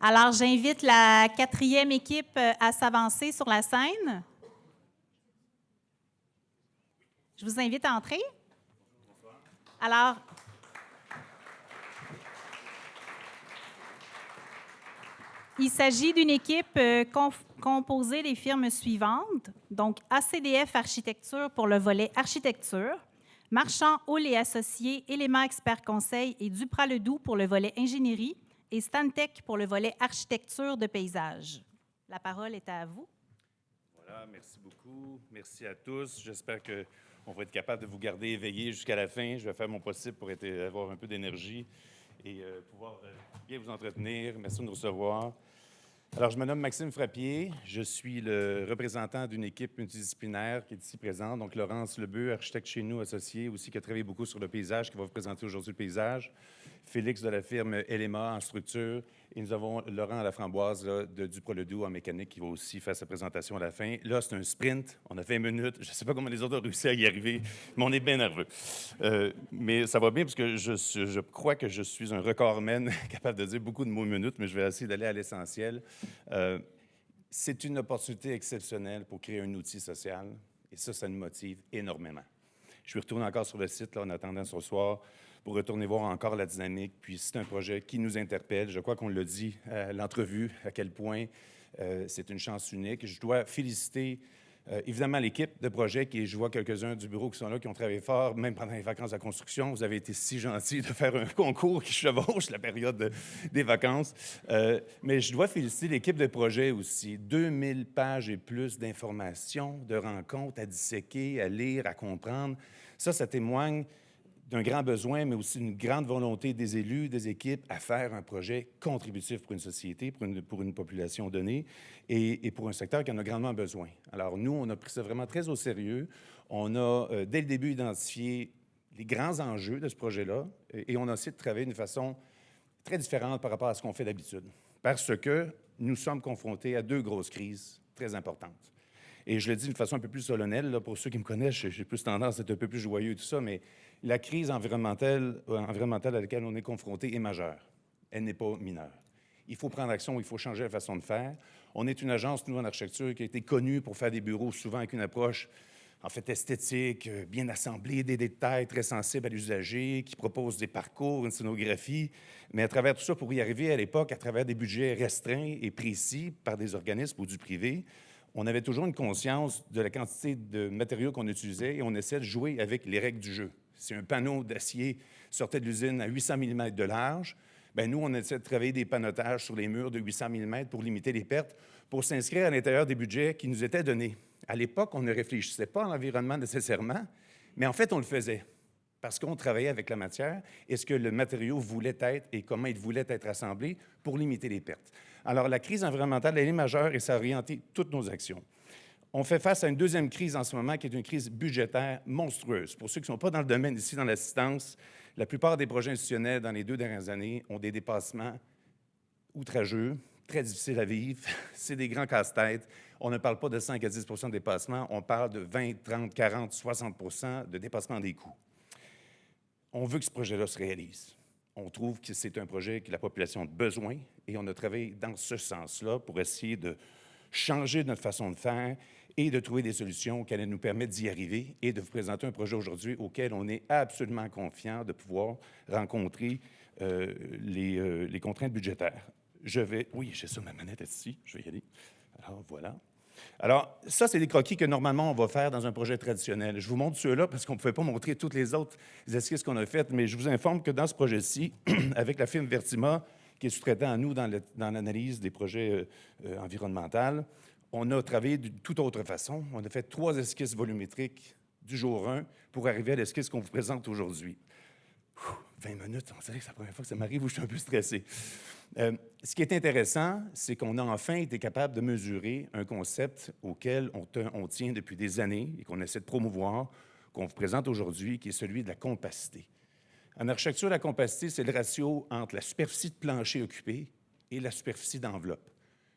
Alors, j'invite la quatrième équipe à s'avancer sur la scène. Je vous invite à entrer. Alors, il s'agit d'une équipe composée des firmes suivantes, donc ACDF Architecture pour le volet architecture, Marchand, Houle et Associés, Éléments Experts Conseil et Duprat-Ledoux pour le volet ingénierie et Stantec pour le volet architecture de paysage. La parole est à vous. Voilà, merci beaucoup. Merci à tous. J'espère qu'on va être capable de vous garder éveillés jusqu'à la fin. Je vais faire mon possible pour avoir un peu d'énergie et pouvoir bien vous entretenir. Merci de nous recevoir. Alors, je me nomme Maxime Frappier. Je suis le représentant d'une équipe multidisciplinaire qui est ici présente. Donc, Laurence Lebeu, architecte chez nous, associé aussi, qui a travaillé beaucoup sur le paysage, qui va vous présenter aujourd'hui le paysage. Félix de la firme Éléments en structure. Et nous avons Laurent Laframboise là, de Duprat-Ledoux en mécanique qui va aussi faire sa présentation à la fin. Là, c'est un sprint. On a 20 minutes. Je ne sais pas comment les autres ont réussi à y arriver, mais on est bien nerveux. Mais ça va bien parce que je crois que je suis un recordman capable de dire beaucoup de mots minutes, mais je vais essayer d'aller à l'essentiel. C'est une opportunité exceptionnelle pour créer un outil social et ça nous motive énormément. Je suis retourné encore sur le site là, en attendant ce soir pour retourner voir encore la dynamique. Puis c'est un projet qui nous interpelle. Je crois qu'on l'a dit à l'entrevue, à quel point c'est une chance unique. Je dois féliciter évidemment l'équipe de projet, je vois quelques-uns du bureau qui sont là, qui ont travaillé fort, même pendant les vacances de construction. Vous avez été si gentils de faire un concours qui chevauche la période des vacances. Mais je dois féliciter l'équipe de projet aussi. 2000 pages et plus d'informations, de rencontres à disséquer, à lire, à comprendre. Ça témoigne d'un grand besoin, mais aussi d'une grande volonté des élus, des équipes à faire un projet contributif pour une société, pour une population donnée et pour un secteur qui en a grandement besoin. Alors nous, on a pris ça vraiment très au sérieux. On a, dès le début, identifié les grands enjeux de ce projet-là et on a essayé de travailler d'une façon très différente par rapport à ce qu'on fait d'habitude. Parce que nous sommes confrontés à deux grosses crises très importantes. Et je le dis d'une façon un peu plus solennelle, là, pour ceux qui me connaissent, j'ai plus tendance à être un peu plus joyeux et tout ça, mais la crise environnementale à laquelle on est confronté est majeure. Elle n'est pas mineure. Il faut prendre action, il faut changer la façon de faire. On est une agence, nous, en architecture, qui a été connue pour faire des bureaux souvent avec une approche, en fait, esthétique, bien assemblée, des détails très sensibles à l'usager, qui propose des parcours, une scénographie. Mais à travers tout ça, pour y arriver à l'époque, à travers des budgets restreints et précis par des organismes ou du privé, on avait toujours une conscience de la quantité de matériaux qu'on utilisait et on essayait de jouer avec les règles du jeu. Si un panneau d'acier sortait de l'usine à 800 mm de large, bien nous, on essaie de travailler des panotages sur les murs de 800 mm pour limiter les pertes, pour s'inscrire à l'intérieur des budgets qui nous étaient donnés. À l'époque, on ne réfléchissait pas à l'environnement nécessairement, mais en fait, on le faisait parce qu'on travaillait avec la matière et ce que le matériau voulait être et comment il voulait être assemblé pour limiter les pertes. Alors, la crise environnementale, elle est majeure et ça a orienté toutes nos actions. On fait face à une deuxième crise en ce moment qui est une crise budgétaire monstrueuse. Pour ceux qui ne sont pas dans le domaine ici, dans l'assistance, la plupart des projets institutionnels dans les 2 dernières années ont des dépassements outrageux, très difficiles à vivre. C'est des grands casse-têtes. On ne parle pas de 5 à 10 % de dépassement, on parle de 20, 30, 40, 60 % de dépassement des coûts. On veut que ce projet-là se réalise. On trouve que c'est un projet que la population a besoin et on a travaillé dans ce sens-là pour essayer de changer notre façon de faire et de trouver des solutions qui allaient nous permettre d'y arriver et de vous présenter un projet aujourd'hui auquel on est absolument confiant de pouvoir rencontrer les contraintes budgétaires. Oui, j'ai ça, ma manette est ici, je vais y aller. Alors, voilà. Alors, ça, c'est des croquis que normalement on va faire dans un projet traditionnel. Je vous montre ceux-là parce qu'on ne pouvait pas montrer toutes les autres esquisses qu'on a faites, mais je vous informe que dans ce projet-ci, avec la firme Vertima, qui est sous-traitant à nous dans l'analyse des projets environnementaux, on a travaillé d'une toute autre façon. On a fait 3 esquisses volumétriques du jour 1 pour arriver à l'esquisse qu'on vous présente aujourd'hui. 20 minutes, on dirait que c'est la première fois que ça m'arrive où je suis un peu stressé. Ce qui est intéressant, c'est qu'on a enfin été capable de mesurer un concept auquel on tient depuis des années et qu'on essaie de promouvoir, qu'on vous présente aujourd'hui, qui est celui de la compacité. En architecture, la compacité, c'est le ratio entre la superficie de plancher occupée et la superficie d'enveloppe.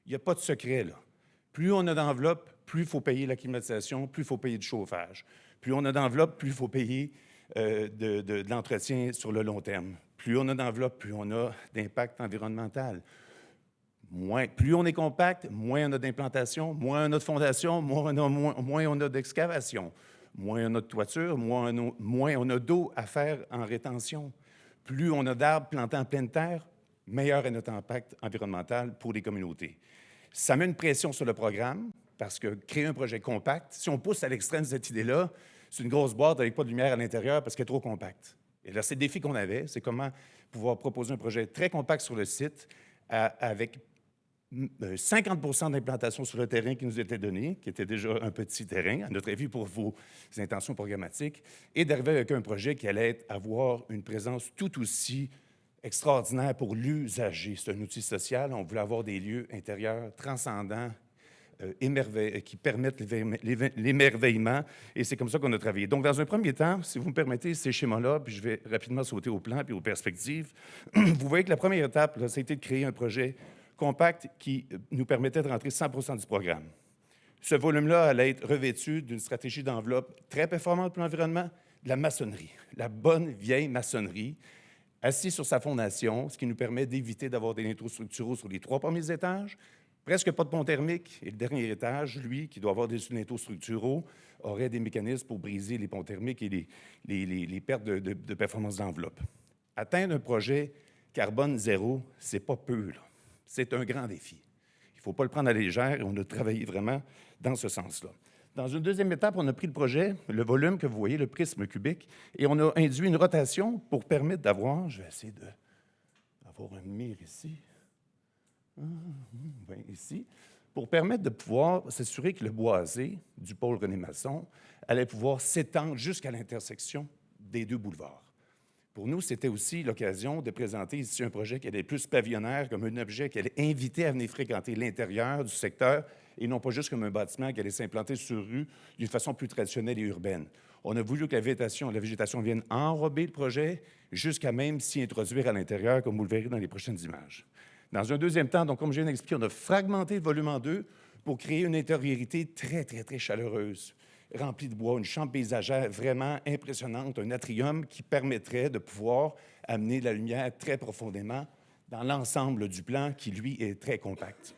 Il n'y a pas de secret, là. Plus on a d'enveloppe, plus il faut payer la climatisation, plus il faut payer du chauffage. Plus on a d'enveloppe, plus il faut payer de l'entretien sur le long terme. Plus on a d'enveloppe, plus on a d'impact environnemental. Plus on est compact, moins on a d'implantation, moins on a de fondation, moins on a d'excavation, moins on a de toiture, moins on a d'eau à faire en rétention. Plus on a d'arbres plantés en pleine terre, meilleur est notre impact environnemental pour les communautés. Ça met une pression sur le programme, parce que créer un projet compact, si on pousse à l'extrême cette idée-là, c'est une grosse boîte avec pas de lumière à l'intérieur parce qu'elle est trop compacte. Et là, c'est le défi qu'on avait, c'est comment pouvoir proposer un projet très compact sur le site avec 50 d'implantation sur le terrain qui nous était donné, qui était déjà un petit terrain, à notre avis, pour vos intentions programmatiques, et d'arriver avec un projet qui allait avoir une présence tout aussi extraordinaire pour l'usager. C'est un outil social. On voulait avoir des lieux intérieurs transcendants, qui permettent l'émerveillement, et c'est comme ça qu'on a travaillé. Donc, dans un premier temps, si vous me permettez, ces schémas-là, puis je vais rapidement sauter au plan puis aux perspectives, vous voyez que la première étape, là, ça a été de créer un projet compact qui nous permettait de rentrer 100 du programme. Ce volume-là allait être revêtu d'une stratégie d'enveloppe très performante pour l'environnement, de la maçonnerie, la bonne vieille maçonnerie, assis sur sa fondation, ce qui nous permet d'éviter d'avoir des linteaux structuraux sur les 3 premiers étages, presque pas de pont thermique, et le dernier étage, lui, qui doit avoir des linteaux structuraux, aurait des mécanismes pour briser les ponts thermiques et les pertes de performance d'enveloppe. Atteindre un projet carbone zéro, c'est pas peu, là. C'est un grand défi. Il ne faut pas le prendre à la légère, et on a travaillé vraiment dans ce sens-là. Dans une deuxième étape, on a pris le projet, le volume que vous voyez, le prisme cubique, et on a induit une rotation pour permettre d'avoir, je vais essayer d'avoir un mire ici, ici, pour permettre de pouvoir s'assurer que le boisé du pôle René Masson allait pouvoir s'étendre jusqu'à l'intersection des 2 boulevards. Pour nous, c'était aussi l'occasion de présenter ici un projet qui allait être plus pavillonnaire, comme un objet qui allait inviter à venir fréquenter l'intérieur du secteur et non pas juste comme un bâtiment qui allait s'implanter sur rue d'une façon plus traditionnelle et urbaine. On a voulu que la végétation vienne enrober le projet jusqu'à même s'y introduire à l'intérieur, comme vous le verrez dans les prochaines images. Dans un deuxième temps, donc, comme je viens d'expliquer, on a fragmenté le volume en 2 pour créer une intériorité très, très, très chaleureuse, remplie de bois, une chambre paysagère vraiment impressionnante, un atrium qui permettrait de pouvoir amener de la lumière très profondément dans l'ensemble du plan qui, lui, est très compact.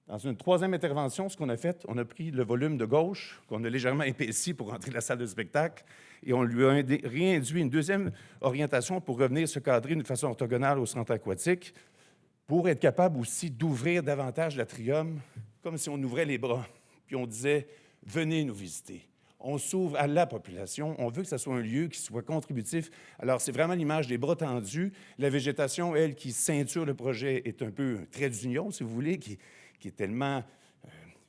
Dans une troisième intervention, ce qu'on a fait, on a pris le volume de gauche, qu'on a légèrement épaissi pour entrer dans la salle de spectacle, et on lui a réinduit une deuxième orientation pour revenir se cadrer d'une façon orthogonale au centre aquatique, pour être capable aussi d'ouvrir davantage l'atrium, comme si on ouvrait les bras, puis on disait « Venez nous visiter ». On s'ouvre à la population. On veut que ce soit un lieu qui soit contributif. Alors, c'est vraiment l'image des bras tendus. La végétation, elle, qui ceinture le projet, est un peu un trait d'union, si vous voulez, qui est tellement,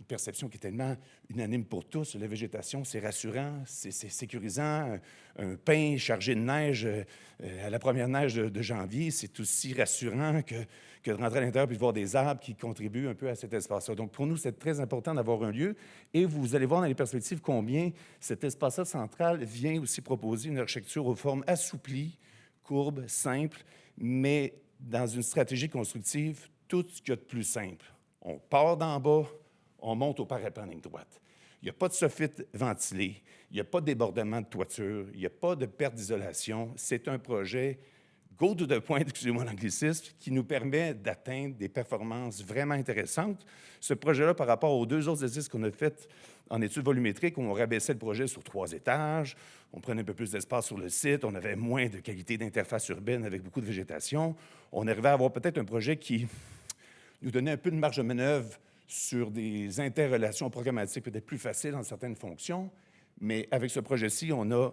une perception qui est tellement unanime pour tous. La végétation, c'est rassurant, c'est sécurisant. Un pain chargé de neige à la première neige de janvier, c'est aussi rassurant que de rentrer à l'intérieur et de voir des arbres qui contribuent un peu à cet espace-là. Donc, pour nous, c'est très important d'avoir un lieu. Et vous allez voir dans les perspectives combien cet espace-là central vient aussi proposer une architecture aux formes assouplies, courbes, simples, mais dans une stratégie constructive, tout ce qu'il y a de plus simple. On part d'en bas, on monte au parapet en ligne droite. Il n'y a pas de soffit ventilé, il n'y a pas de débordement de toiture, il n'y a pas de perte d'isolation. C'est un projet go to the point, excusez-moi l'anglicisme, qui nous permet d'atteindre des performances vraiment intéressantes. Ce projet-là, par rapport aux 2 autres exercices qu'on a faits en études volumétriques, où on rabaissait le projet sur 3 étages, on prenait un peu plus d'espace sur le site, on avait moins de qualité d'interface urbaine avec beaucoup de végétation. On arrivait à avoir peut-être un projet qui nous donnait un peu de marge de manœuvre sur des interrelations programmatiques peut-être plus faciles dans certaines fonctions, mais avec ce projet-ci, on a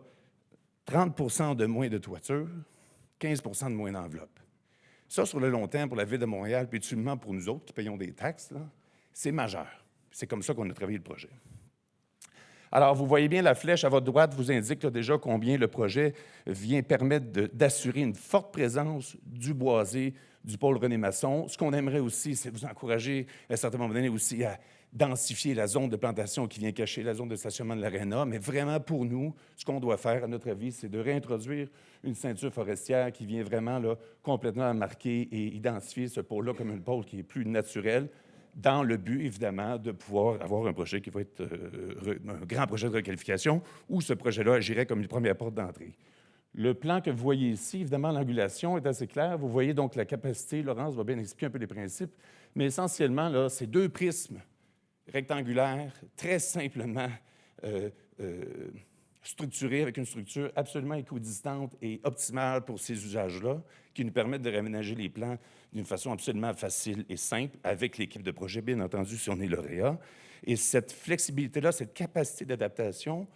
30 de moins de toiture, 15 de moins d'enveloppe. Ça, sur le long terme, pour la Ville de Montréal, puis ultimement pour nous autres qui payons des taxes, c'est majeur. C'est comme ça qu'on a travaillé le projet. Alors, vous voyez bien, la flèche à votre droite vous indique là, déjà combien le projet vient permettre d'assurer une forte présence du boisé du pôle René Masson. Ce qu'on aimerait aussi, c'est vous encourager à un certain moment donné aussi à densifier la zone de plantation qui vient cacher la zone de stationnement de l'aréna. Mais vraiment, pour nous, ce qu'on doit faire, à notre avis, c'est de réintroduire une ceinture forestière qui vient vraiment là, complètement marquer et identifier ce pôle-là comme un pôle qui est plus naturel, dans le but, évidemment, de pouvoir avoir un projet qui va être un grand projet de requalification, où ce projet-là agirait comme une première porte d'entrée. Le plan que vous voyez ici, évidemment, l'angulation est assez claire. Vous voyez donc la capacité. Laurence va bien expliquer un peu les principes. Mais essentiellement, là, c'est 2 prismes rectangulaires, très simplement structurés avec une structure absolument équidistante et optimale pour ces usages-là, qui nous permettent de réaménager les plans d'une façon absolument facile et simple, avec l'équipe de projet, bien entendu, si on est lauréat. Et cette flexibilité-là, cette capacité d'adaptation,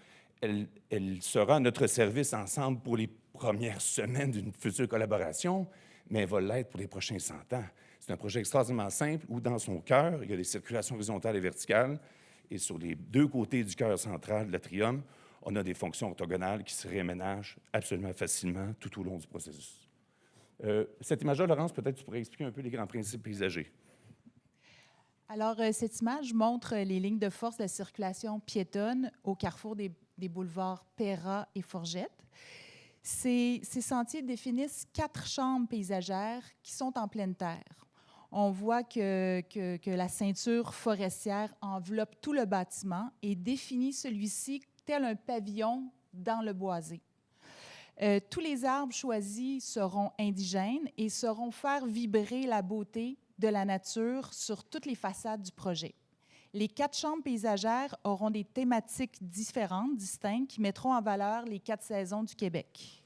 elle sera à notre service ensemble pour les premières semaines d'une future collaboration, mais elle va l'être pour les prochains 100 ans. C'est un projet extraordinairement simple où, dans son cœur, il y a des circulations horizontales et verticales, et sur les 2 côtés du cœur central de l'atrium, on a des fonctions orthogonales qui se réaménagent absolument facilement tout au long du processus. Cette image-là, Laurence, peut-être tu pourrais expliquer un peu les grands principes paysagers. Alors, cette image montre les lignes de force de la circulation piétonne au carrefour des boulevards Perra et Forgette. Ces sentiers définissent 4 chambres paysagères qui sont en pleine terre. On voit que la ceinture forestière enveloppe tout le bâtiment et définit celui-ci tel un pavillon dans le boisé. Tous les arbres choisis seront indigènes et sauront faire vibrer la beauté de la nature sur toutes les façades du projet. Les 4 chambres paysagères auront des thématiques différentes, distinctes, qui mettront en valeur les 4 saisons du Québec.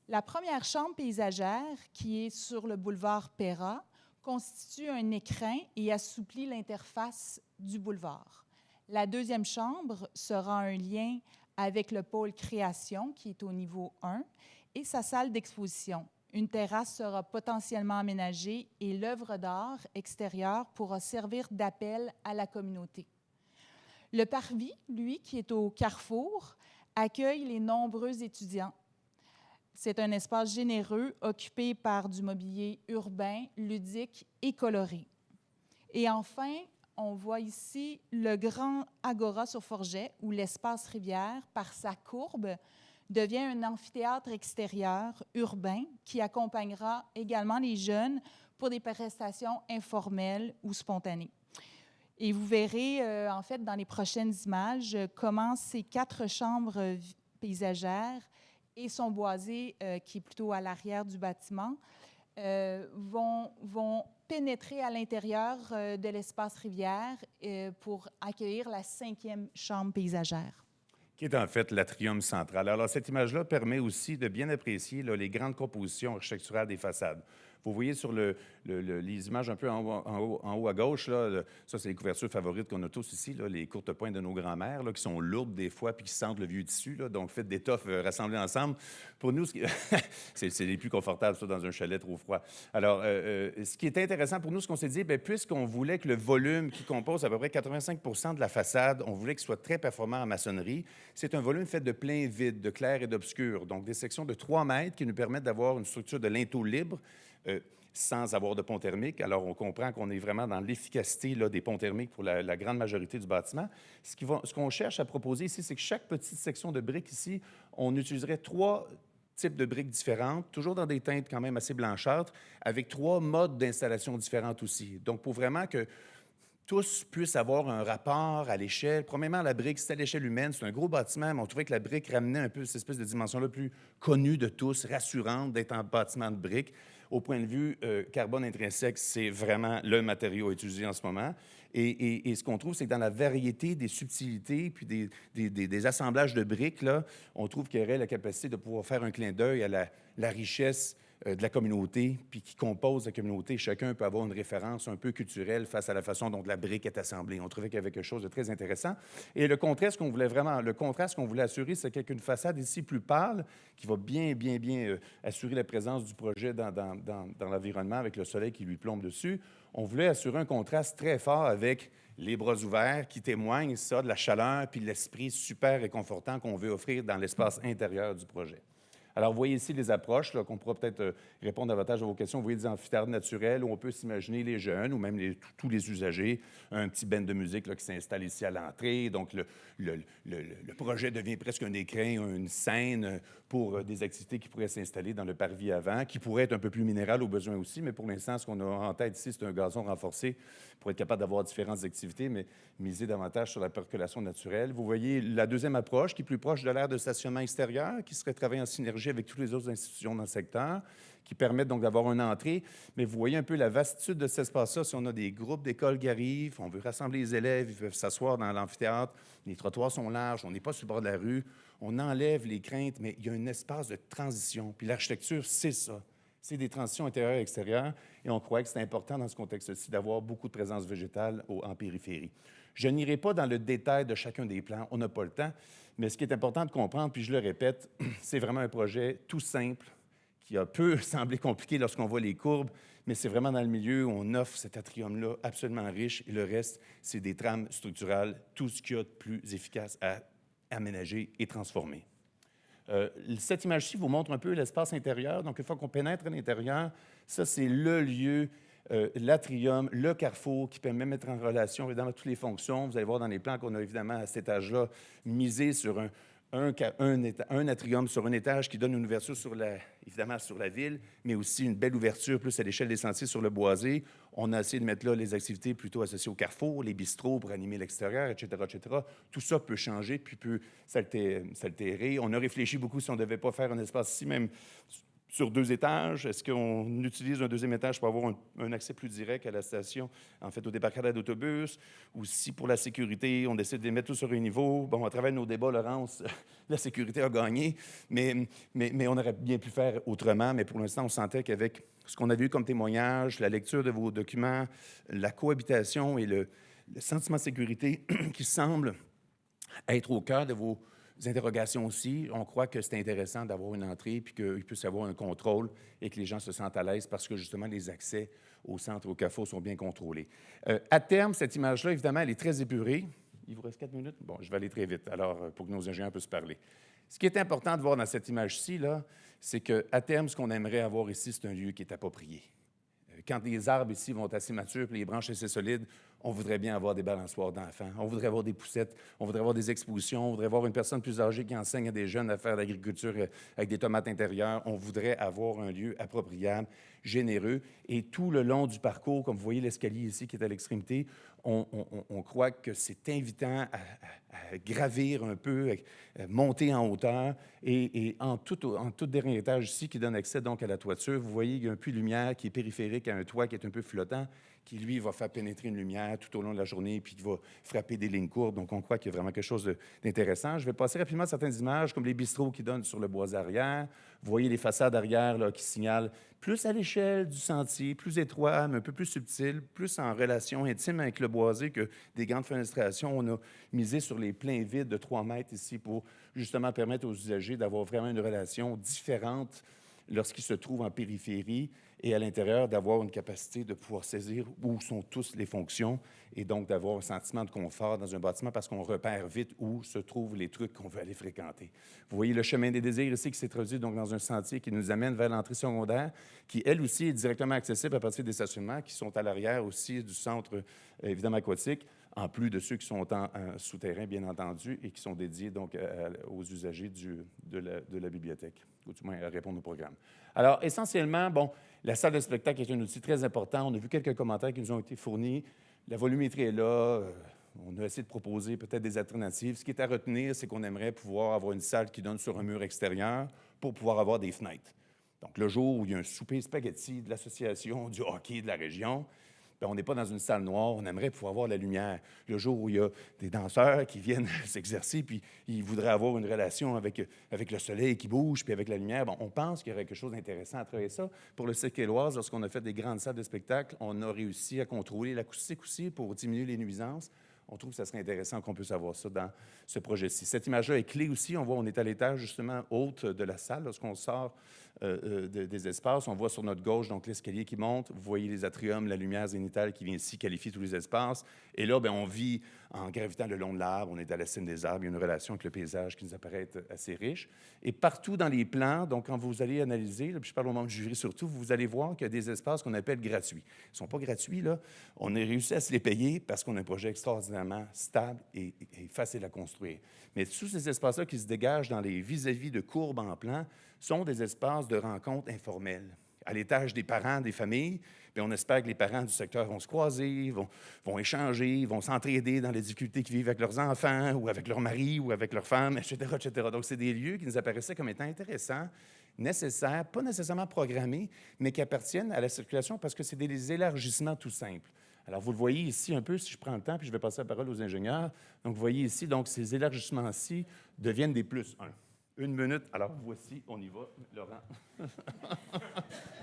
La première chambre paysagère, qui est sur le boulevard Perra, constitue un écrin et assouplit l'interface du boulevard. La deuxième chambre sera un lien avec le pôle création, qui est au niveau 1, et sa salle d'exposition. Une terrasse sera potentiellement aménagée et l'œuvre d'art extérieure pourra servir d'appel à la communauté. Le parvis, lui, qui est au carrefour, accueille les nombreux étudiants. C'est un espace généreux occupé par du mobilier urbain, ludique et coloré. Et enfin, on voit ici le grand agora sur Forget, où l'espace rivière, par sa courbe, devient un amphithéâtre extérieur urbain qui accompagnera également les jeunes pour des prestations informelles ou spontanées. Et vous verrez, en fait, dans les prochaines images, comment ces 4 chambres paysagères et son boisé, qui est plutôt à l'arrière du bâtiment, vont pénétrer à l'intérieur de l'espace rivière pour accueillir la 5e chambre paysagère. Qui est en fait l'atrium central. Alors, cette image-là permet aussi de bien apprécier là, les grandes compositions architecturales des façades. Vous voyez sur les images un peu en haut à gauche, là, ça, c'est les couvertures favorites qu'on a tous ici, là, les courtes pointes de nos grands-mères, là, qui sont lourdes des fois puis qui sentent le vieux tissu. Là, donc, faites d'étoffes rassemblées ensemble. Pour nous, c'est les plus confortables, ça, dans un chalet trop froid. Alors, ce qui est intéressant pour nous, ce qu'on s'est dit, bien, puisqu'on voulait que le volume qui compose à peu près 85 de la façade, on voulait qu'il soit très performant en maçonnerie, c'est un volume fait de plein vide, de clair et d'obscur. Donc, des sections de 3 mètres qui nous permettent d'avoir une structure de linteau libre, sans avoir de pont thermique. Alors, on comprend qu'on est vraiment dans l'efficacité là, des ponts thermiques pour la grande majorité du bâtiment. Ce qu'on cherche à proposer ici, c'est que chaque petite section de briques ici, on utiliserait 3 types de briques différentes, toujours dans des teintes quand même assez blanchâtres, avec 3 modes d'installation différentes aussi. Donc, pour vraiment que tous puissent avoir un rapport à l'échelle. Premièrement, la brique, c'est à l'échelle humaine, c'est un gros bâtiment, mais on trouvait que la brique ramenait un peu cette espèce de dimension-là plus connue de tous, rassurante d'être en bâtiment de briques. Au point de vue carbone intrinsèque, c'est vraiment le matériau utilisé en ce moment. Et ce qu'on trouve, c'est que dans la variété des subtilités puis des assemblages de briques, là, on trouve qu'il y aurait la capacité de pouvoir faire un clin d'œil à la richesse de la communauté, puis qui compose la communauté. Chacun peut avoir une référence un peu culturelle face à la façon dont la brique est assemblée. On trouvait qu'il y avait quelque chose de très intéressant. Et le contraste qu'on voulait assurer, c'est qu'avec une façade ici plus pâle, qui va bien assurer la présence du projet dans l'environnement, avec le soleil qui lui plombe dessus, on voulait assurer un contraste très fort avec les bras ouverts qui témoignent, ça, de la chaleur puis de l'esprit super réconfortant qu'on veut offrir dans l'espace intérieur du projet. Alors, vous voyez ici les approches, là, qu'on pourra peut-être répondre davantage à vos questions. Vous voyez des amphithéâtres naturels où on peut s'imaginer les jeunes ou même tous les usagers, un petit band de musique là, qui s'installe ici à l'entrée. Donc, le projet devient presque un écrin, une scène pour des activités qui pourraient s'installer dans le parvis avant, qui pourraient être un peu plus minérales au besoin aussi, mais pour l'instant, ce qu'on a en tête ici, c'est un gazon renforcé pour être capable d'avoir différentes activités, mais miser davantage sur la percolation naturelle. Vous voyez la deuxième approche, qui est plus proche de l'aire de stationnement extérieur, qui serait travaillée en synergie avec toutes les autres institutions dans le secteur, qui permettent donc d'avoir une entrée. Mais vous voyez un peu la vastitude de cet espace-là. Si on a des groupes d'écoles qui arrivent, on veut rassembler les élèves, ils peuvent s'asseoir dans l'amphithéâtre, les trottoirs sont larges, on n'est pas sur le bord de la rue, on enlève les craintes, mais il y a un espace de transition. Puis l'architecture, c'est ça. C'est des transitions intérieures et extérieures, et on croit que c'est important dans ce contexte-ci d'avoir beaucoup de présence végétale en périphérie. Je n'irai pas dans le détail de chacun des plans, on n'a pas le temps, mais ce qui est important de comprendre, puis je le répète, c'est vraiment un projet tout simple, qui peut sembler compliqué lorsqu'on voit les courbes, mais c'est vraiment dans le milieu où on offre cet atrium-là absolument riche, et le reste, c'est des trames structurales, tout ce qu'il y a de plus efficace à aménager et transformer. Cette image-ci vous montre un peu l'espace intérieur. Donc, une fois qu'on pénètre à l'intérieur, ça, c'est le lieu, l'atrium, le carrefour qui peut même mettre en relation, évidemment, toutes les fonctions. Vous allez voir dans les plans qu'on a, évidemment, à cet étage-là, misé sur un atrium sur un étage qui donne une ouverture évidemment sur la ville, mais aussi une belle ouverture plus à l'échelle des sentiers sur le boisé. On a essayé de mettre là les activités plutôt associées au carrefour, les bistrots pour animer l'extérieur, etc., etc. Tout ça peut changer puis peut s'altérer. On a réfléchi beaucoup si on ne devait pas faire un espace ici, même sur 2 étages. Est-ce qu'on utilise un 2e étage pour avoir un accès plus direct à la station, en fait, au débarcadère d'autobus? Ou si, pour la sécurité, on décide de les mettre tous sur un niveau? Bon, à travers nos débats, Laurence, la sécurité a gagné, mais on aurait bien pu faire autrement. Mais pour l'instant, on sentait qu'avec ce qu'on avait eu comme témoignage, la lecture de vos documents, la cohabitation et le sentiment de sécurité qui semble être au cœur de vos interrogations aussi, on croit que c'est intéressant d'avoir une entrée puis qu'il puisse y avoir un contrôle et que les gens se sentent à l'aise parce que, justement, les accès au centre, au CAFO sont bien contrôlés. À terme, cette image-là, évidemment, elle est très épurée. Il vous reste 4 minutes? Bon, je vais aller très vite, alors, pour que nos ingénieurs puissent parler. Ce qui est important de voir dans cette image-ci, là, c'est qu'à terme, ce qu'on aimerait avoir ici, c'est un lieu qui est approprié. Quand les arbres ici vont être assez matures et les branches assez solides, on voudrait bien avoir des balançoires d'enfants, on voudrait avoir des poussettes, on voudrait avoir des expositions, on voudrait avoir une personne plus âgée qui enseigne à des jeunes à faire de l'agriculture avec des tomates intérieures. On voudrait avoir un lieu appropriable, généreux. Et tout le long du parcours, comme vous voyez l'escalier ici qui est à l'extrémité, on croit que c'est invitant à gravir un peu, à monter en hauteur. Et en tout dernier étage ici, qui donne accès donc à la toiture, vous voyez qu'il y a un puits de lumière qui est périphérique à un toit qui est un peu flottant, qui, lui, va faire pénétrer une lumière tout au long de la journée, puis qui va frapper des lignes courbes. Donc, on croit qu'il y a vraiment quelque chose d'intéressant. Je vais passer rapidement à certaines images, comme les bistrots qui donnent sur le bois arrière. Vous voyez les façades arrière là, qui signalent plus à l'échelle du sentier, plus étroit, mais un peu plus subtil, plus en relation intime avec le boisé que des grandes fenestrations. On a misé sur les pleins vides de 3 mètres ici pour justement permettre aux usagers d'avoir vraiment une relation différente lorsqu'ils se trouvent en périphérie et à l'intérieur, d'avoir une capacité de pouvoir saisir où sont toutes les fonctions et donc d'avoir un sentiment de confort dans un bâtiment parce qu'on repère vite où se trouvent les trucs qu'on veut aller fréquenter. Vous voyez le chemin des désirs ici qui s'est traduit donc dans un sentier qui nous amène vers l'entrée secondaire, qui, elle aussi, est directement accessible à partir des stationnements qui sont à l'arrière aussi du centre, évidemment, aquatique, en plus de ceux qui sont en souterrain, bien entendu, et qui sont dédiés donc aux usagers de la bibliothèque, ou du moins à répondre au programme. Alors, essentiellement, bon, la salle de spectacle est un outil très important. On a vu quelques commentaires qui nous ont été fournis. La volumétrie est là. On a essayé de proposer peut-être des alternatives. Ce qui est à retenir, c'est qu'on aimerait pouvoir avoir une salle qui donne sur un mur extérieur pour pouvoir avoir des fenêtres. Donc, le jour où il y a un souper spaghetti de l'association du hockey de la région, bien, on n'est pas dans une salle noire, on aimerait pouvoir avoir la lumière. Le jour où il y a des danseurs qui viennent s'exercer, puis ils voudraient avoir une relation avec le soleil qui bouge, puis avec la lumière, bon, on pense qu'il y aurait quelque chose d'intéressant à travailler ça. Pour le Cirque Éloise, lorsqu'on a fait des grandes salles de spectacle, on a réussi à contrôler l'acoustique aussi pour diminuer les nuisances. On trouve que ça serait intéressant qu'on puisse avoir ça dans ce projet-ci. Cette image-là est clé aussi. On voit, on est à l'étage, justement, haute de la salle. Lorsqu'on sort des espaces. On voit sur notre gauche donc l'escalier qui monte. Vous voyez les atriums, la lumière zénitale qui vient ici qualifier tous les espaces. Et là, bien, on vit en gravitant le long de l'arbre. On est à la cime des arbres. Il y a une relation avec le paysage qui nous apparaît être assez riche. Et partout dans les plans, donc quand vous allez analyser, là, puis je parle au membre du jury surtout, vous allez voir qu'il y a des espaces qu'on appelle gratuits. Ils ne sont pas gratuits, là. On a réussi à se les payer parce qu'on a un projet extraordinairement stable et facile à construire. Mais tous ces espaces-là qui se dégagent dans les vis-à-vis de courbes en plan sont des espaces de rencontres informelles. À l'étage des parents, des familles, bien, on espère que les parents du secteur vont se croiser, vont échanger, vont s'entraider dans les difficultés qu'ils vivent avec leurs enfants ou avec leur mari ou avec leur femme, etc., etc. Donc, c'est des lieux qui nous apparaissaient comme étant intéressants, nécessaires, pas nécessairement programmés, mais qui appartiennent à la circulation parce que c'est des élargissements tout simples. Alors, vous le voyez ici un peu, si je prends le temps, puis je vais passer la parole aux ingénieurs. Donc, vous voyez ici, donc, ces élargissements-ci deviennent des +1. 1 minute. Alors, voici, on y va, Laurent.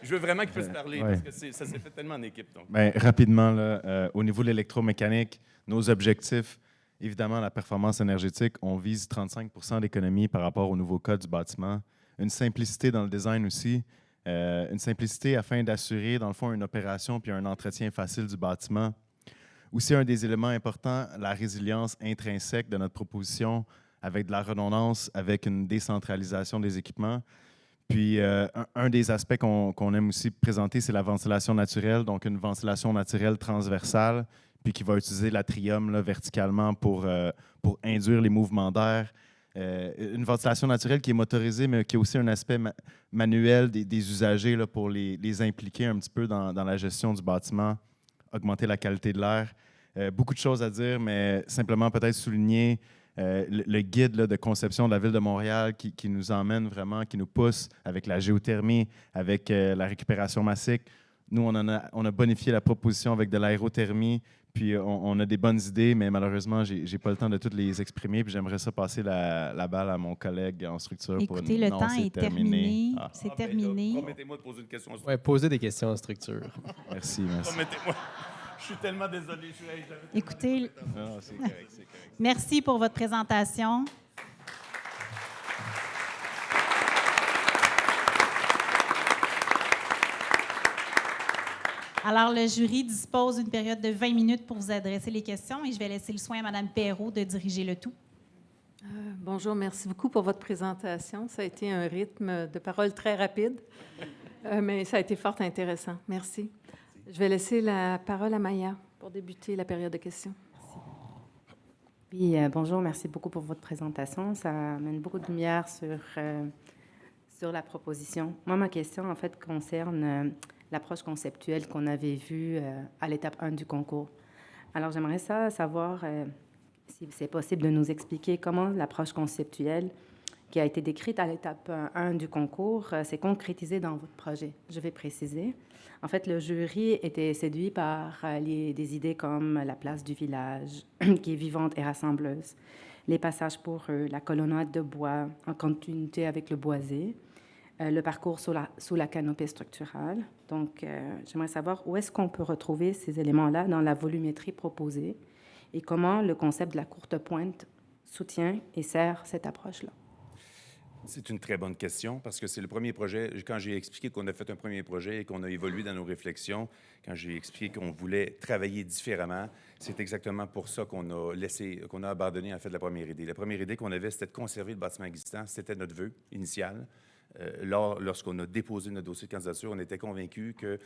Je veux vraiment qu'il puisse parler, parce que ça s'est fait tellement en équipe. Donc. Bien, rapidement, là, au niveau de l'électromécanique, nos objectifs, évidemment, la performance énergétique, on vise 35 % d'économie par rapport au nouveau code du bâtiment. Une simplicité dans le design aussi. Une simplicité afin d'assurer, dans le fond, une opération puis un entretien facile du bâtiment. Aussi, un des éléments importants, la résilience intrinsèque de notre proposition avec de la redondance, avec une décentralisation des équipements. Puis, un des aspects qu'on aime aussi présenter, c'est la ventilation naturelle, donc une ventilation naturelle transversale, puis qui va utiliser l'atrium là, verticalement pour induire les mouvements d'air. Une ventilation naturelle qui est motorisée, mais qui a aussi un aspect manuel des usagers là, pour les impliquer un petit peu dans la gestion du bâtiment, augmenter la qualité de l'air. Beaucoup de choses à dire, mais simplement peut-être souligner le guide là, de conception de la Ville de Montréal qui nous emmène vraiment, qui nous pousse avec la géothermie, avec la récupération massique. Nous, on a bonifié la proposition avec de l'aérothermie, puis on a des bonnes idées, mais malheureusement, je n'ai pas le temps de toutes les exprimer, puis j'aimerais ça passer la balle à mon collègue en structure. Écoutez, le temps est terminé. Ah. C'est terminé. Promettez-moi de poser une question. Oui, poser des questions en structure. Merci. Promettez-moi. Je suis tellement désolé. Écoutez, Non, c'est correct, c'est correct. merci pour votre présentation. Alors, le jury dispose d'une période de 20 minutes pour vous adresser les questions et je vais laisser le soin à Mme Perrault de diriger le tout. Bonjour, merci beaucoup pour votre présentation. Ça a été un rythme de parole très rapide, mais ça a été fort intéressant. Merci. Je vais laisser la parole à Maya pour débuter la période de questions. Merci. Oui, bonjour, merci beaucoup pour votre présentation. Ça amène beaucoup de lumière sur la proposition. Moi, ma question, en fait, concerne l'approche conceptuelle qu'on avait vue à l'étape 1 du concours. Alors, j'aimerais savoir si c'est possible de nous expliquer comment l'approche conceptuelle qui a été décrite à l'étape 1 du concours s'est concrétisée dans votre projet. Je vais préciser. En fait, le jury était séduit par des idées comme la place du village, qui est vivante et rassembleuse, les passages pour la colonnade de bois en continuité avec le boisé, le parcours sous la canopée structurale. Donc, j'aimerais savoir où est-ce qu'on peut retrouver ces éléments-là dans la volumétrie proposée et comment le concept de la courte pointe soutient et sert cette approche-là. C'est une très bonne question parce que c'est le premier projet. Quand j'ai expliqué qu'on a fait un premier projet et qu'on a évolué dans nos réflexions, quand j'ai expliqué qu'on voulait travailler différemment, c'est exactement pour ça qu'on a abandonné en fait la première idée. La première idée qu'on avait, c'était de conserver le bâtiment existant. C'était notre vœu initial. Lorsqu'on a déposé notre dossier de candidature, on était convaincus que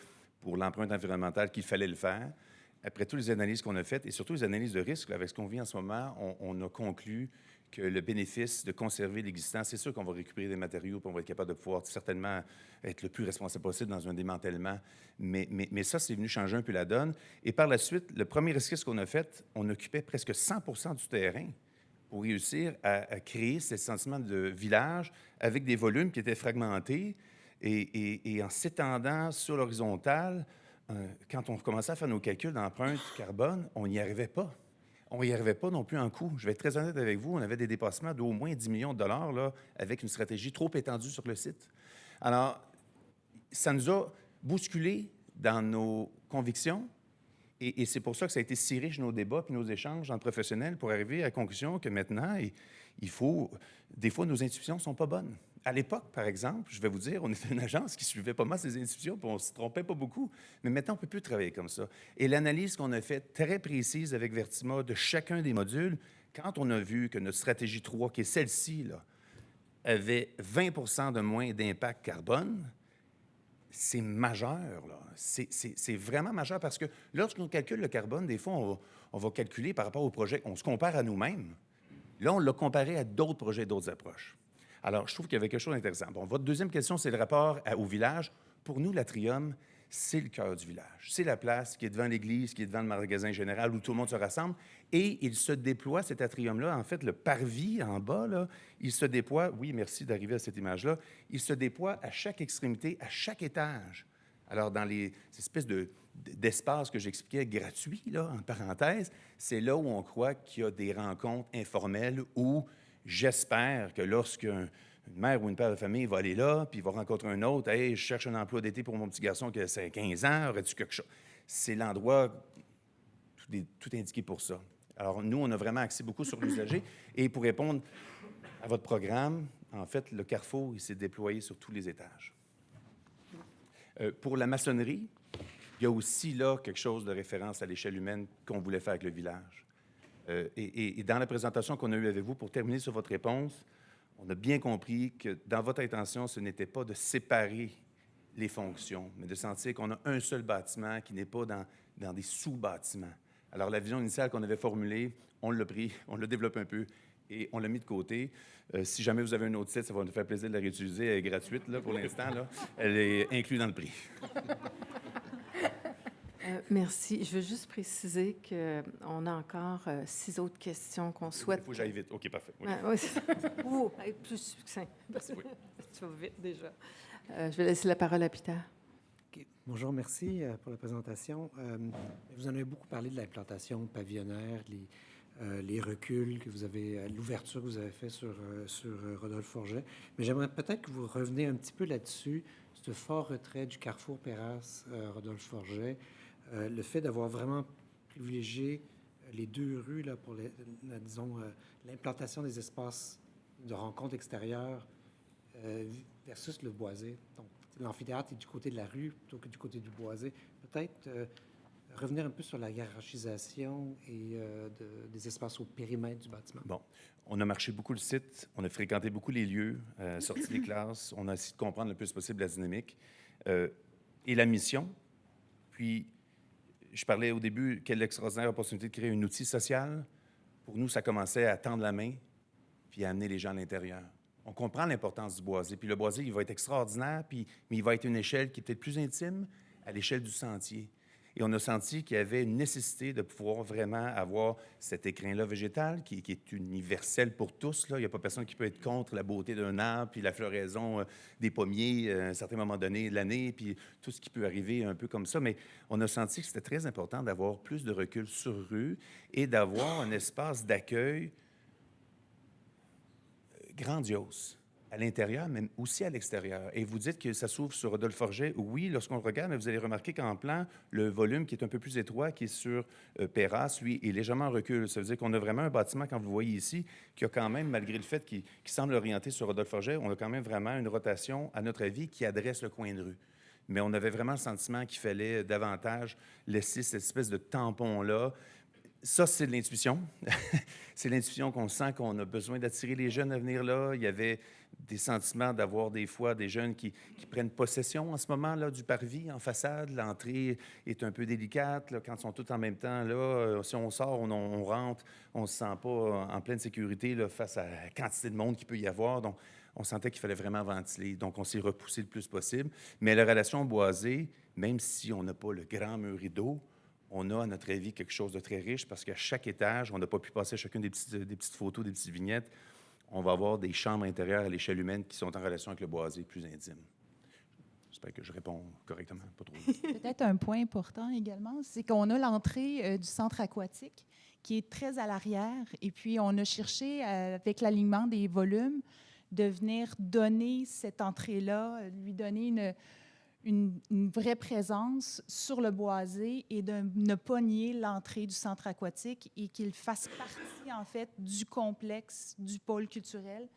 pour l'empreinte environnementale, qu'il fallait le faire. Après toutes les analyses qu'on a faites et surtout les analyses de risque, là, avec ce qu'on vit en ce moment, on a conclu que le bénéfice de conserver l'existant, c'est sûr qu'on va récupérer des matériaux puis on va être capable de pouvoir certainement être le plus responsable possible dans un démantèlement. Mais ça, c'est venu changer un peu la donne. Et par la suite, le premier esquisse qu'on a fait, on occupait presque 100% du terrain pour réussir à créer ce sentiment de village avec des volumes qui étaient fragmentés et en s'étendant sur l'horizontale. Quand on commençait à faire nos calculs d'empreinte carbone, on n'y arrivait pas. On n'y arrivait pas non plus en coût. Je vais être très honnête avec vous, on avait des dépassements d'au moins 10 millions de dollars là, avec une stratégie trop étendue sur le site. Alors, ça nous a bousculés dans nos convictions et c'est pour ça que ça a été si riche nos débats et nos échanges entre professionnels pour arriver à la conclusion que maintenant, il faut... Des fois, nos intuitions ne sont pas bonnes. À l'époque, par exemple, je vais vous dire, on était une agence qui suivait pas mal ces institutions, puis on ne se trompait pas beaucoup. Mais maintenant, on ne peut plus travailler comme ça. Et l'analyse qu'on a faite, très précise avec Vertima, de chacun des modules, quand on a vu que notre stratégie 3, qui est celle-ci, là, avait 20 de moins d'impact carbone, c'est majeur, là. C'est vraiment majeur parce que lorsqu'on calcule le carbone, des fois, on va calculer par rapport au projet, on se compare à nous-mêmes. Là, on l'a comparé à d'autres projets, d'autres approches. Alors, je trouve qu'il y avait quelque chose d'intéressant. Bon, votre deuxième question, c'est le rapport au village. Pour nous, l'Atrium, c'est le cœur du village. C'est la place qui est devant l'église, qui est devant le magasin général où tout le monde se rassemble. Et il se déploie, cet atrium-là, en fait, le parvis en bas, là, il se déploie, oui, merci d'arriver à cette image-là, il se déploie à chaque extrémité, à chaque étage. Alors, dans les espèces d'espaces que j'expliquais gratuits, là, en parenthèse, c'est là où on croit qu'il y a des rencontres informelles où j'espère que lorsqu'une mère ou une père de famille va aller là, puis va rencontrer un autre, « Hey, je cherche un emploi d'été pour mon petit garçon qui a 15 ans, aurais-tu quelque chose? » C'est l'endroit tout indiqué pour ça. Alors, nous, on a vraiment axé beaucoup sur l'usager. Et pour répondre à votre programme, en fait, le Carrefour, il s'est déployé sur tous les étages. Pour la maçonnerie, il y a aussi là quelque chose de référence à l'échelle humaine qu'on voulait faire avec le village. Et dans la présentation qu'on a eue avec vous, pour terminer sur votre réponse, on a bien compris que dans votre intention, ce n'était pas de séparer les fonctions, mais de sentir qu'on a un seul bâtiment qui n'est pas dans des sous-bâtiments. Alors, la vision initiale qu'on avait formulée, on l'a pris, on l'a développé un peu et on l'a mis de côté. Si jamais vous avez un autre site, ça va nous faire plaisir de la réutiliser. Elle est gratuite là, pour l'instant. Là. Elle est inclue dans le prix. Merci. Je veux juste préciser qu'on a encore 6 autres questions qu'on souhaite. Il faut que j'aille vite. OK, parfait. Oui. Oui, c'est ça. Ou être plus succinct. Merci, oui. Tu vas vite déjà. Je vais laisser la parole à Peter. Okay. Bonjour, merci pour la présentation. Vous en avez beaucoup parlé de l'implantation pavillonnaire, les reculs que vous avez, l'ouverture que vous avez fait sur Rodolphe Forget. Mais j'aimerais peut-être que vous reveniez un petit peu là-dessus, ce fort retrait du carrefour Perras Rodolphe Forget, le fait d'avoir vraiment privilégié les deux rues là, pour disons, l'implantation des espaces de rencontres extérieures versus le boisé. Donc, l'amphithéâtre est du côté de la rue plutôt que du côté du boisé. Peut-être revenir un peu sur la hiérarchisation et des espaces au périmètre du bâtiment. Bon, on a marché beaucoup le site, on a fréquenté beaucoup les lieux, sorti des classes, on a essayé de comprendre le plus possible la dynamique et la mission. Puis, je parlais au début, quelle extraordinaire opportunité de créer un outil social. Pour nous, ça commençait à tendre la main puis à amener les gens à l'intérieur. On comprend l'importance du boisé. Puis le boisé, il va être extraordinaire, mais il va être une échelle qui est peut-être plus intime à l'échelle du sentier. Et on a senti qu'il y avait une nécessité de pouvoir vraiment avoir cet écrin-là végétal qui est universel pour tous. Là. Il n'y a pas personne qui peut être contre la beauté d'un arbre, puis la floraison des pommiers à un certain moment donné de l'année, puis tout ce qui peut arriver un peu comme ça. Mais on a senti que c'était très important d'avoir plus de recul sur rue et d'avoir un espace d'accueil grandiose, à l'intérieur, mais aussi à l'extérieur. Et vous dites que ça s'ouvre sur Rodolphe Forget. Oui, lorsqu'on le regarde, mais vous allez remarquer qu'en plan, le volume qui est un peu plus étroit, qui est sur Perras, lui, est légèrement en recul. Ça veut dire qu'on a vraiment un bâtiment, quand vous voyez ici, qui a quand même, malgré le fait qu'il semble orienté sur Rodolphe Forget, on a quand même vraiment une rotation, à notre avis, qui adresse le coin de rue. Mais on avait vraiment le sentiment qu'il fallait davantage laisser cette espèce de tampon-là. Ça, c'est de l'intuition. C'est l'intuition qu'on sent qu'on a besoin d'attirer les jeunes à venir là. Il y avait des sentiments d'avoir des fois des jeunes qui prennent possession en ce moment-là du parvis en façade. L'entrée est un peu délicate là, quand ils sont tous en même temps. Là, si on sort, on rentre, on ne se sent pas en pleine sécurité là, face à la quantité de monde qu'il peut y avoir. Donc, on sentait qu'il fallait vraiment ventiler. Donc, on s'est repoussé le plus possible. Mais la relation boisée, même si on n'a pas le grand mur rideau, on a, à notre avis, quelque chose de très riche parce qu'à chaque étage, on n'a pas pu passer chacune des petites photos, des petites vignettes. On va avoir des chambres intérieures à l'échelle humaine qui sont en relation avec le boisé plus intime. J'espère que je réponds correctement, pas trop. Peut-être un point important également, c'est qu'on a l'entrée du centre aquatique qui est très à l'arrière. Et puis, on a cherché, avec l'alignement des volumes, de venir donner cette entrée-là, lui donner une vraie présence sur le boisé et de ne pas nier l'entrée du centre aquatique et qu'il fasse partie, en fait, du complexe du pôle culturel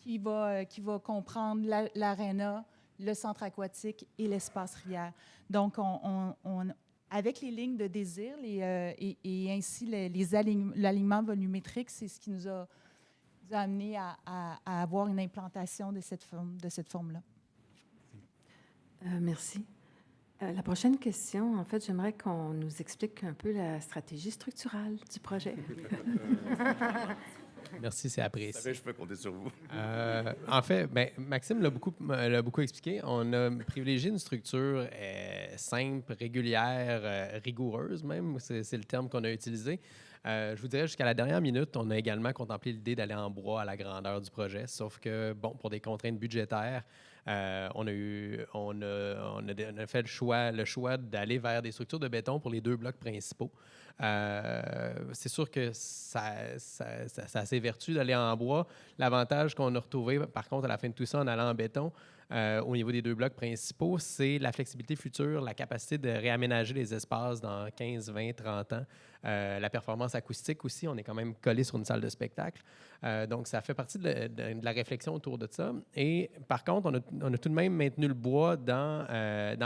qui va comprendre l'aréna, le centre aquatique et l'espace rivière. Donc, avec les lignes de désir et ainsi l'alignement volumétrique, c'est ce qui nous a amené à avoir une implantation de cette forme-là. Merci. La prochaine question, en fait, j'aimerais qu'on nous explique un peu la stratégie structurale du projet. Merci, c'est apprécié. Vous savez, je peux compter sur vous. En fait, Maxime l'a beaucoup expliqué. On a privilégié une structure simple, régulière, rigoureuse même, c'est le terme qu'on a utilisé. Je vous dirais, jusqu'à la dernière minute, on a également contemplé l'idée d'aller en bois à la grandeur du projet, sauf que, bon, pour des contraintes budgétaires, on a fait le choix d'aller vers des structures de béton pour les 2 blocs principaux. C'est sûr que ça a ses vertus d'aller en bois. L'avantage qu'on a retrouvé, par contre, à la fin de tout ça, en allant en béton, au niveau des 2 blocs principaux, c'est la flexibilité future, la capacité de réaménager les espaces dans 15, 20, 30 ans. La performance acoustique aussi, on est quand même collé sur une salle de spectacle. Donc, ça fait partie de la réflexion autour de ça. Et par contre, on a tout de même maintenu le bois dans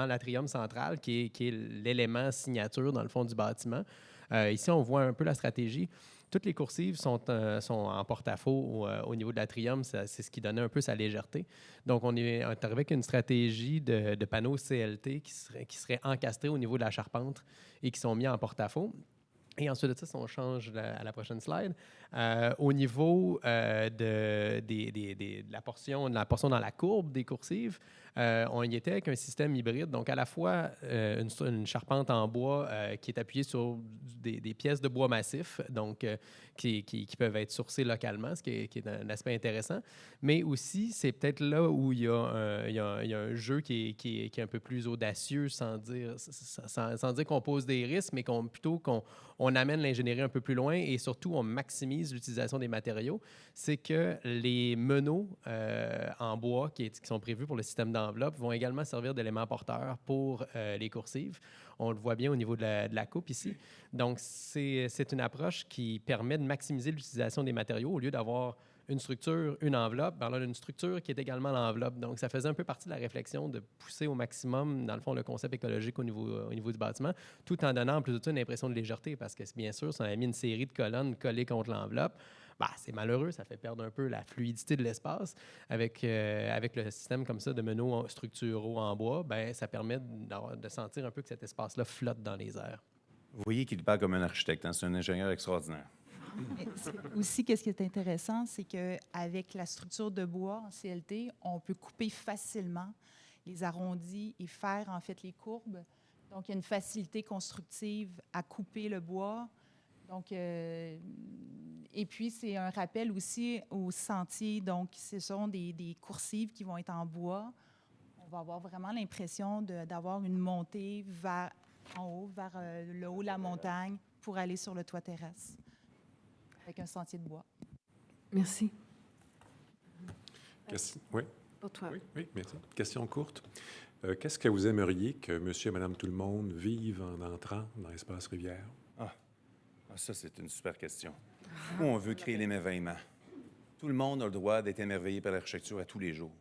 l'atrium central, qui est l'élément signature, dans le fond, du bâtiment. Ici, on voit un peu la stratégie. Toutes les coursives sont en porte-à-faux au niveau de l'atrium. C'est ce qui donnait un peu sa légèreté. Donc, on est arrivé avec une stratégie de panneaux CLT qui seraient encastrés au niveau de la charpente et qui sont mis en porte-à-faux. Et ensuite de ça, si on change à la prochaine slide, au niveau de la portion dans la courbe des coursives, on y était avec un système hybride, donc à la fois une charpente en bois qui est appuyée sur des pièces de bois massif, donc qui peuvent être sourcées localement, ce qui est un aspect intéressant, mais aussi c'est peut-être là où il y a un jeu qui est un peu plus audacieux, sans dire qu'on pose des risques, mais plutôt qu'on amène l'ingénierie un peu plus loin et surtout on maximise l'utilisation des matériaux. C'est que les meneaux en bois qui sont prévus pour le système d'enveloppe vont également servir d'éléments porteurs pour les coursives. On le voit bien au niveau de la coupe ici. Donc, c'est une approche qui permet de maximiser l'utilisation des matériaux au lieu d'avoir une structure, une enveloppe. Ben, on a une structure qui est également l'enveloppe. Donc, ça faisait un peu partie de la réflexion de pousser au maximum, dans le fond, le concept écologique au niveau du bâtiment, tout en donnant en plus de ça une impression de légèreté parce que, bien sûr, si on a mis une série de colonnes collées contre l'enveloppe, c'est malheureux, ça fait perdre un peu la fluidité de l'espace. Avec le système comme ça de meneaux structuraux en bois, ça permet de sentir un peu que cet espace-là flotte dans les airs. Vous voyez qu'il parle comme un architecte, hein? C'est un ingénieur extraordinaire. Aussi, qu'est-ce qui est intéressant, c'est qu'avec la structure de bois en CLT, on peut couper facilement les arrondis et faire en fait les courbes. Donc, il y a une facilité constructive à couper le bois. Donc, et puis, c'est un rappel aussi aux sentiers. Donc, ce sont des coursives qui vont être en bois. On va avoir vraiment l'impression d'avoir une montée en haut, vers le haut de la montagne pour aller sur le toit terrasse avec un sentier de bois. Merci. Oui. Pour toi. Oui, merci. Question courte. Qu'est-ce que vous aimeriez que monsieur et madame tout le monde vivent en entrant dans l'espace rivière? Ça, c'est une super question. Où on veut créer l'émerveillement. Tout le monde a le droit d'être émerveillé par l'architecture à tous les jours.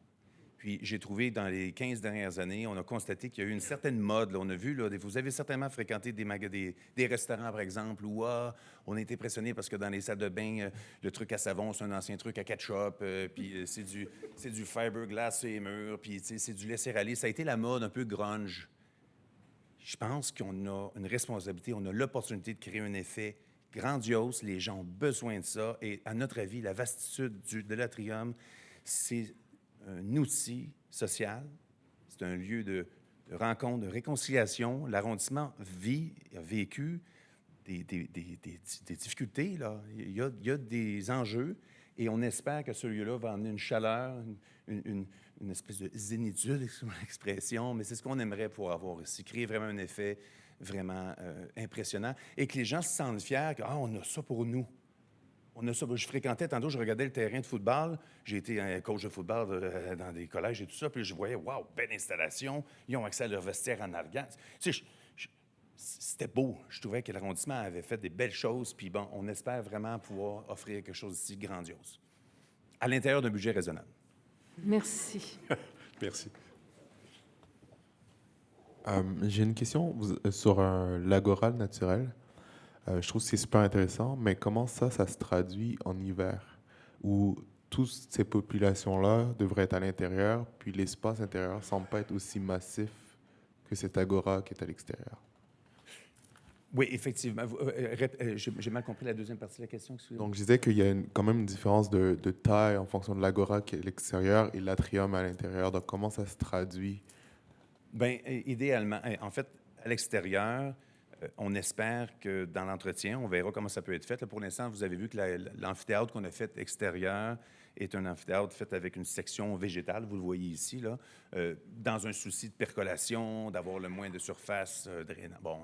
Puis j'ai trouvé, dans les 15 dernières années, on a constaté qu'il y a eu une certaine mode. Là, on a vu, vous avez certainement fréquenté des restaurants, par exemple, où on a été impressionné parce que dans les salles de bain, le truc à savon, c'est un ancien truc à ketchup, puis c'est du fiberglass sur les murs, puis c'est du laisser-aller. Ça a été la mode un peu grunge. Je pense qu'on a une responsabilité, on a l'opportunité de créer un effet grandiose. Les gens ont besoin de ça. Et à notre avis, la vastitude de l'Atrium, c'est un outil social, c'est un lieu de rencontre, de réconciliation. L'arrondissement a vécu des difficultés, là. Il y a des enjeux et on espère que ce lieu-là va amener une chaleur, une espèce de zénitude, excusez-moi l'expression, mais c'est ce qu'on aimerait pouvoir avoir ici, créer vraiment un effet vraiment impressionnant et que les gens se sentent fiers qu'on a ça pour nous. On a ça. Je fréquentais, tantôt, je regardais le terrain de football. J'ai été un coach de football dans des collèges et tout ça. Puis je voyais, waouh, belle installation. Ils ont accès à leur vestiaire en argent. Tu sais, c'était beau. Je trouvais que l'arrondissement avait fait des belles choses. Puis bon, on espère vraiment pouvoir offrir quelque chose d'ici grandiose. à l'intérieur d'un budget raisonnable. Merci. Merci. J'ai une question sur l'agora naturel. Je trouve que c'est super intéressant, mais comment ça se traduit en hiver, où toutes ces populations-là devraient être à l'intérieur, puis l'espace intérieur ne semble pas être aussi massif que cette agora qui est à l'extérieur? Oui, effectivement. J'ai mal compris la deuxième partie de la question. Excusez-moi. Donc, je disais qu'il y a quand même une différence de taille en fonction de l'agora qui est à l'extérieur et l'atrium à l'intérieur. Donc, comment ça se traduit? Bien, idéalement, en fait, à l'extérieur, on espère que dans l'entretien, on verra comment ça peut être fait. Là, pour l'instant, vous avez vu que l'amphithéâtre qu'on a fait extérieur est un amphithéâtre fait avec une section végétale, vous le voyez ici, là, dans un souci de percolation, d'avoir le moins de surface drainante. Bon,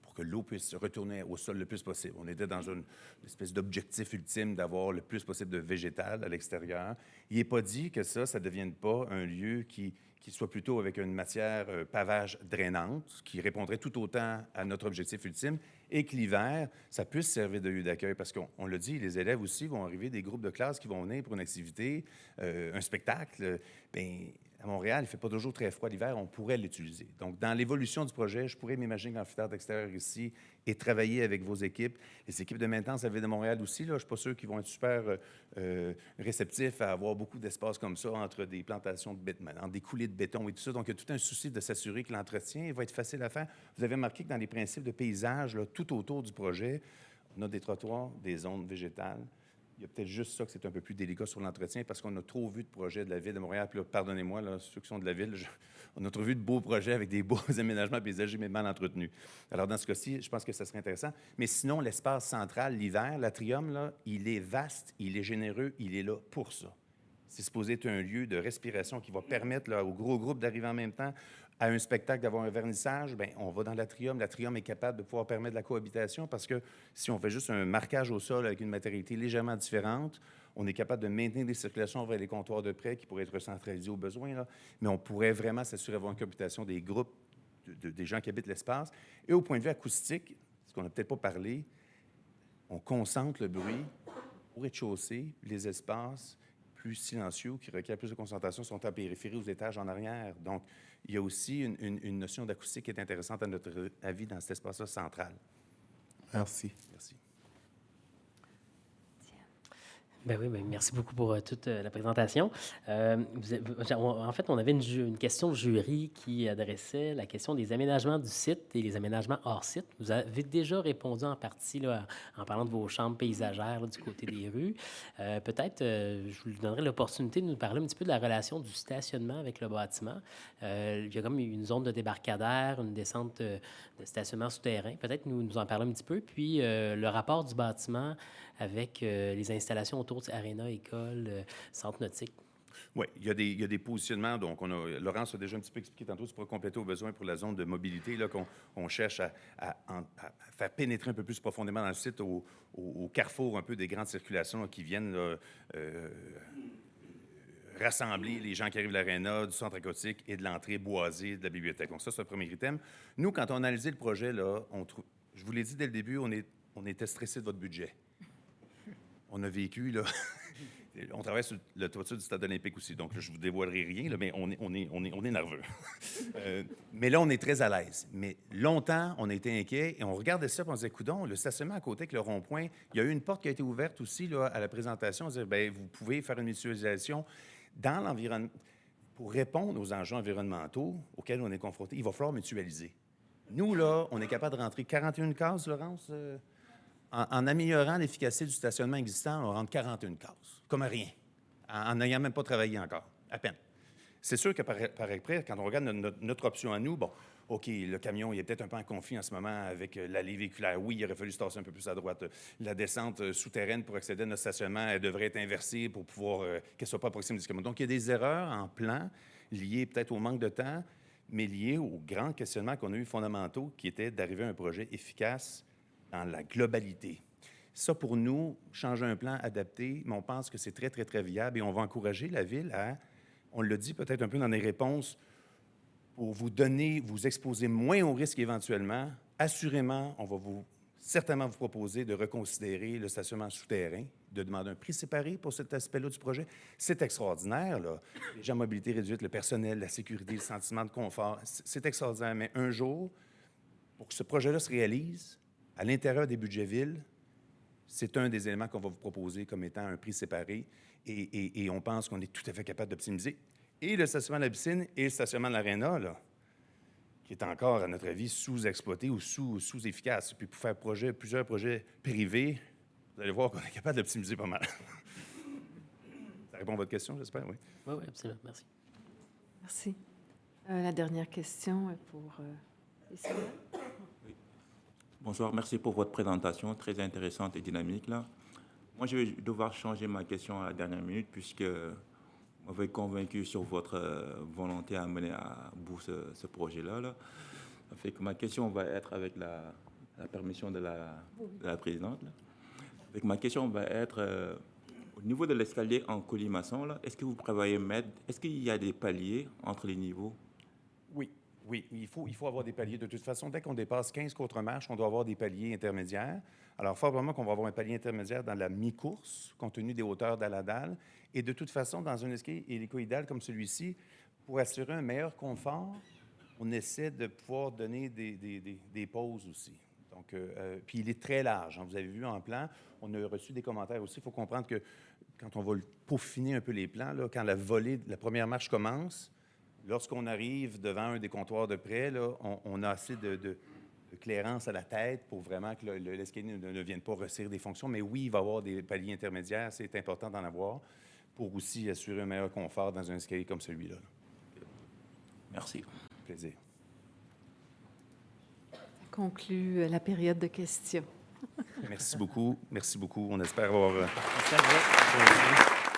pour que l'eau puisse retourner au sol le plus possible. On était dans une espèce d'objectif ultime d'avoir le plus possible de végétal à l'extérieur. Il n'est pas dit que ça ne devienne pas un lieu qui soit plutôt avec une matière pavage drainante, qui répondrait tout autant à notre objectif ultime, et que l'hiver, ça puisse servir de lieu d'accueil. Parce qu'on le dit, les élèves aussi vont arriver, des groupes de classe qui vont venir pour une activité, un spectacle. Bien, à Montréal, il ne fait pas toujours très froid l'hiver, on pourrait l'utiliser. Donc, dans l'évolution du projet, je pourrais m'imaginer l'amphithéâtre extérieur ici et travailler avec vos équipes. Les équipes de maintenance à la Ville de Montréal aussi, là, je ne suis pas sûr qu'ils vont être super réceptifs à avoir beaucoup d'espace comme ça entre des plantations de béton, entre des coulées de béton et tout ça. Donc, il y a tout un souci de s'assurer que l'entretien va être facile à faire. Vous avez remarqué que dans les principes de paysage, là, tout autour du projet, on a des trottoirs, des zones végétales. Il y a peut-être juste ça que c'est un peu plus délicat sur l'entretien parce qu'on a trop vu de projets de la Ville de Montréal. Puis là, pardonnez-moi, là, ceux qui sont de la Ville, on a trop vu de beaux projets avec des beaux aménagements paysagers, mais mal entretenus. Alors, dans ce cas-ci, je pense que ça serait intéressant. Mais sinon, l'espace central, l'hiver, l'atrium, là, il est vaste, il est généreux, il est là pour ça. C'est supposé être un lieu de respiration qui va permettre là, au gros groupe d'arriver en même temps. À un spectacle, d'avoir un vernissage, bien, on va dans l'atrium. L'atrium est capable de pouvoir permettre la cohabitation parce que si on fait juste un marquage au sol avec une matérialité légèrement différente, on est capable de maintenir des circulations vers les comptoirs de prêt qui pourraient être recentralisés au besoin. Là. Mais on pourrait vraiment s'assurer d'avoir une cohabitation des groupes, des gens qui habitent l'espace. Et au point de vue acoustique, ce qu'on n'a peut-être pas parlé, on concentre le bruit au rez-de-chaussée, les espaces plus silencieux, qui requièrent plus de concentration, sont en périphérie, aux étages en arrière. Donc, il y a aussi une notion d'acoustique qui est intéressante à notre avis dans cet espace-là central. Merci. Merci. Ben oui, ben merci beaucoup pour toute la présentation. En fait, on avait une question de jury qui adressait la question des aménagements du site et les aménagements hors site. Vous avez déjà répondu en partie là, en parlant de vos chambres paysagères là, du côté des rues. Peut-être, je vous donnerai l'opportunité de nous parler un petit peu de la relation du stationnement avec le bâtiment. Il y a comme une zone de débarcadère, une descente de stationnement souterrain. Peut-être nous en parler un petit peu. Puis, le rapport du bâtiment avec les installations autour de Aréna, école, centre nautique. Oui, il y a des positionnements. Donc, Laurence a déjà un petit peu expliqué tantôt, c'est pour compléter aux besoins pour la zone de mobilité, là, qu'on cherche à faire pénétrer un peu plus profondément dans le site, au carrefour un peu des grandes circulations là, qui viennent là, rassembler les gens qui arrivent de l'Aréna, du centre aquatique et de l'entrée boisée de la bibliothèque. Donc, ça, c'est le premier item. Nous, quand on a analysé le projet, là, je vous l'ai dit dès le début, on était stressé de votre budget. On a vécu, là, on travaille sur le toiture du stade olympique aussi, donc là, je ne vous dévoilerai rien, là, mais on est nerveux. Mais là, on est très à l'aise. Mais longtemps, on a été inquiets et on regardait ça et on se disait, coudonc, le stationnement à côté avec le rond-point, il y a eu une porte qui a été ouverte aussi là, à la présentation. On disait, bien, vous pouvez faire une mutualisation dans l'environnement. Pour répondre aux enjeux environnementaux auxquels on est confronté, il va falloir mutualiser. Nous, là, on est capable de rentrer 41 cases, Laurence? En améliorant l'efficacité du stationnement existant, on rentre 41 cases, comme rien, en n'ayant même pas travaillé encore, à peine. C'est sûr que par après, quand on regarde notre option à nous, bon, OK, le camion, il est peut-être un peu en conflit en ce moment avec l'allée véhiculaire. Oui, il aurait fallu se tasser un peu plus à droite. La descente souterraine pour accéder à notre stationnement, elle devrait être inversée pour pouvoir qu'elle ne soit pas à proximité du camion. Donc, il y a des erreurs en plan liées peut-être au manque de temps, mais liées aux grands questionnements qu'on a eu fondamentaux, qui étaient d'arriver à un projet efficace dans la globalité. Ça, pour nous, changer un plan adapté, mais on pense que c'est très, très, très viable et on va encourager la Ville à, on le dit peut-être un peu dans les réponses, pour vous exposer moins au risque éventuellement. Assurément, on va vous certainement vous proposer de reconsidérer le stationnement souterrain, de demander un prix séparé pour cet aspect-là du projet. C'est extraordinaire, là. Les gens à mobilité réduite, le personnel, la sécurité, le sentiment de confort, c'est extraordinaire. Mais un jour, pour que ce projet-là se réalise, à l'intérieur des budgets villes, c'est un des éléments qu'on va vous proposer comme étant un prix séparé et on pense qu'on est tout à fait capable d'optimiser. Et le stationnement de la piscine et le stationnement de l'aréna, là, qui est encore, à notre avis, sous-exploité ou sous-efficace. Puis pour faire plusieurs projets privés, vous allez voir qu'on est capable d'optimiser pas mal. Ça répond à votre question, j'espère, oui? Oui, oui, absolument. Merci. Merci. La dernière question est pour Ismaël. Bonjour, merci pour votre présentation très intéressante et dynamique. Là. Moi, je vais devoir changer ma question à la dernière minute puisque vous m'avez convaincu sur votre volonté à mener à bout ce projet-là. Là. Ça fait que ma question va être avec la permission de la présidente. Là. Avec ma question va être au niveau de l'escalier en colimaçon, là, est-ce que vous prévoyez mettre, est-ce qu'il y a des paliers entre les niveaux? Oui, il faut avoir des paliers. De toute façon, dès qu'on dépasse 15 contre-marches, on doit avoir des paliers intermédiaires. Alors, fort probablement qu'on va avoir un palier intermédiaire dans la mi-course, compte tenu des hauteurs dalle à dalle. Et de toute façon, dans un escalier hélicoïdal comme celui-ci, pour assurer un meilleur confort, on essaie de pouvoir donner des pauses aussi. Donc, puis il est très large. Hein. Vous avez vu en plan, on a reçu des commentaires aussi. Il faut comprendre que quand on va peaufiner un peu les plans, là, quand la première marche commence, lorsqu'on arrive devant un des comptoirs de près, là, on a assez de clairance à la tête pour vraiment que l'escalier ne vienne pas resserrer des fonctions. Mais oui, il va y avoir des paliers intermédiaires. C'est important d'en avoir pour aussi assurer un meilleur confort dans un escalier comme celui-là. Merci. Plaisir. Ça conclut la période de questions. Merci beaucoup. Merci beaucoup. On espère avoir... Merci à vous.